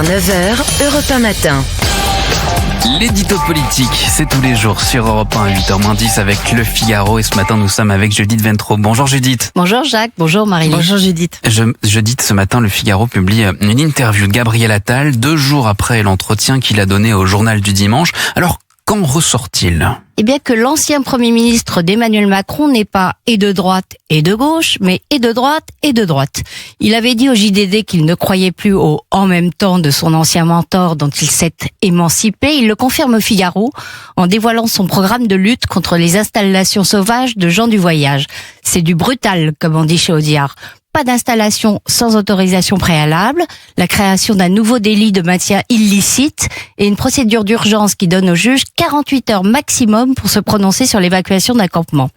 9h, Europe 1 matin. L'édito politique, c'est tous les jours sur Europe 1 à 8h-10 avec Le Figaro. Et ce matin, nous sommes avec Judith Ventrop. Bonjour Judith. Bonjour Jacques, bonjour Marie-Lise. Bonjour Judith. Judith, ce matin, Le Figaro publie une interview de Gabriel Attal 2 jours après l'entretien qu'il a donné au journal du dimanche. Alors, qu'en ressort-il ? Eh bien que l'ancien Premier ministre d'Emmanuel Macron n'est pas et de droite et de gauche, mais et de droite et de droite. Il avait dit au JDD qu'il ne croyait plus au « en même temps » de son ancien mentor dont il s'est émancipé. Il le confirme au Figaro en dévoilant son programme de lutte contre les installations sauvages de gens du voyage. C'est du brutal, comme on dit chez Audiard. Pas d'installation sans autorisation préalable, la création d'un nouveau délit de maintien illicite et une procédure d'urgence qui donne au juge 48 heures maximum pour se prononcer sur l'évacuation d'un campement.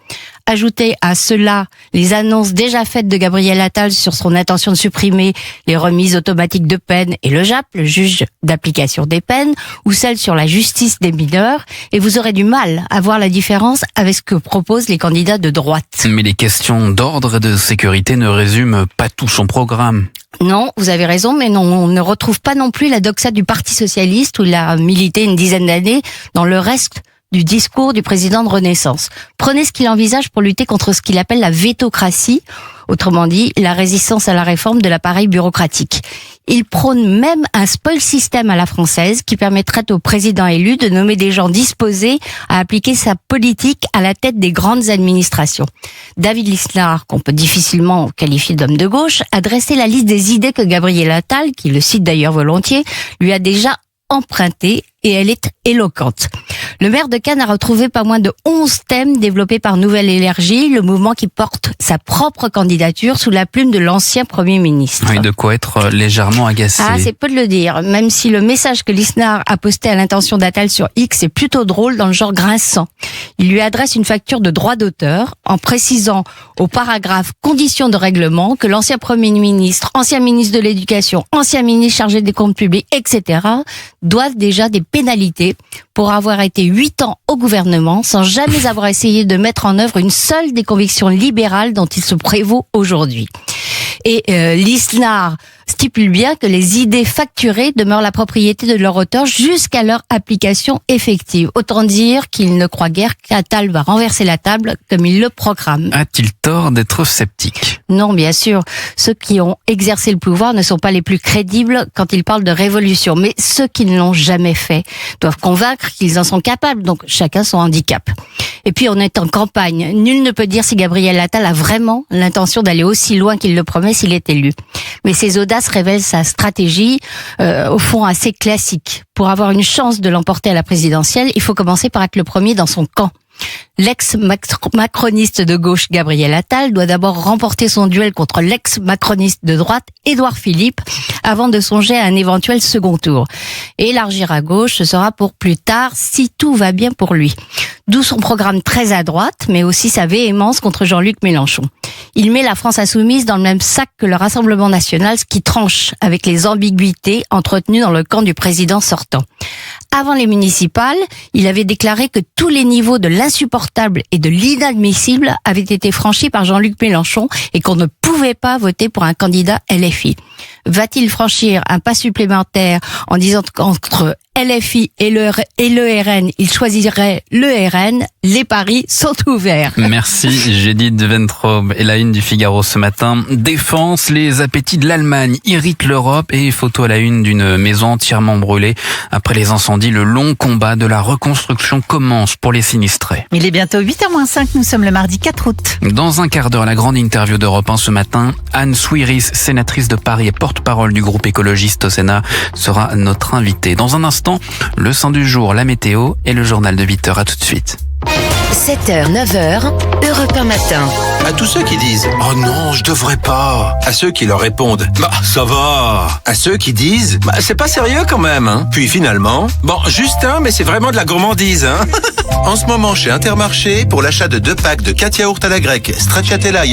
Ajoutez à cela les annonces déjà faites de Gabriel Attal sur son intention de supprimer les remises automatiques de peine et le JAP, le juge d'application des peines, ou celles sur la justice des mineurs, et vous aurez du mal à voir la différence avec ce que proposent les candidats de droite. Mais les questions d'ordre et de sécurité ne résument pas tout son programme. Non, vous avez raison, mais non, on ne retrouve pas non plus la doxa du Parti socialiste où il a milité une dizaine d'années dans le reste du discours du président de Renaissance. Prenez ce qu'il envisage pour lutter contre ce qu'il appelle la vétocratie, autrement dit, la résistance à la réforme de l'appareil bureaucratique. Il prône même un spoil system à la française qui permettrait au président élu de nommer des gens disposés à appliquer sa politique à la tête des grandes administrations. David Lisnard, qu'on peut difficilement qualifier d'homme de gauche, a dressé la liste des idées que Gabriel Attal, qui le cite d'ailleurs volontiers, lui a déjà empruntée et elle est éloquente. Le maire de Cannes a retrouvé pas moins de 11 thèmes développés par Nouvelle Énergie, le mouvement qui porte sa propre candidature sous la plume de l'ancien Premier ministre. Oui, de quoi être légèrement agacé. Ah, c'est peu de le dire, même si le message que Lisnard a posté à l'intention d'Attal sur X est plutôt drôle dans le genre grinçant. Il lui adresse une facture de droit d'auteur en précisant au paragraphe conditions de règlement que l'ancien Premier ministre, ancien ministre de l'Éducation, ancien ministre chargé des comptes publics, etc. doivent déjà des pénalités pour avoir été 8 ans au gouvernement sans jamais avoir essayé de mettre en œuvre une seule des convictions libérales dont il se prévaut aujourd'hui. Et Lisnard stipule bien que les idées facturées demeurent la propriété de leur auteur jusqu'à leur application effective. Autant dire qu'il ne croit guère qu'Attal va renverser la table comme il le programme. A-t-il tort d'être sceptique ? Non, bien sûr. Ceux qui ont exercé le pouvoir ne sont pas les plus crédibles quand ils parlent de révolution. Mais ceux qui ne l'ont jamais fait doivent convaincre qu'ils en sont capables. Donc chacun son handicap. Et puis on est en campagne. Nul ne peut dire si Gabriel Attal a vraiment l'intention d'aller aussi loin qu'il le promet s'il est élu. Mais ces audaces révèlent sa stratégie, au fond assez classique. Pour avoir une chance de l'emporter à la présidentielle, il faut commencer par être le premier dans son camp. L'ex-macroniste de gauche Gabriel Attal doit d'abord remporter son duel contre l'ex-macroniste de droite Édouard Philippe avant de songer à un éventuel second tour. Et élargir à gauche, ce sera pour plus tard si tout va bien pour lui. D'où son programme très à droite, mais aussi sa véhémence contre Jean-Luc Mélenchon. Il met la France insoumise dans le même sac que le Rassemblement national, ce qui tranche avec les ambiguïtés entretenues dans le camp du président sortant. Avant les municipales, il avait déclaré que tous les niveaux de l'insupportable et de l'inadmissible avaient été franchis par Jean-Luc Mélenchon et qu'on ne pouvait pas voter pour un candidat LFI. Va-t-il franchir un pas supplémentaire en disant qu'entre LFI et le RN, il choisirait le RN? Les paris sont ouverts. Merci Judith Ventrop. Et la une du Figaro ce matin. Défense, les appétits de l'Allemagne irritent l'Europe et photo à la une d'une maison entièrement brûlée. Après les incendies, le long combat de la reconstruction commence pour les sinistrés. Il est bientôt 8h-5, nous sommes le mardi 4 août. Dans un quart d'heure, la grande interview d'Europe 1 ce matin, Anne Souiris, sénatrice de Paris et porte-parole du groupe écologiste au Sénat, sera notre invitée. Dans un instant, le son du jour, la météo et le journal de 8h. À tout de suite. 7h, 9h, Europe 1 matin. À tous ceux qui disent « Oh non, je devrais pas ». À ceux qui leur répondent « Bah, ça va ». À ceux qui disent « Bah, c'est pas sérieux quand même, hein ». Puis finalement « Bon, juste un, mais c'est vraiment de la gourmandise, hein ». En ce moment, chez Intermarché, pour l'achat de 2 packs de 4 yaourts à la grecque, stracciatella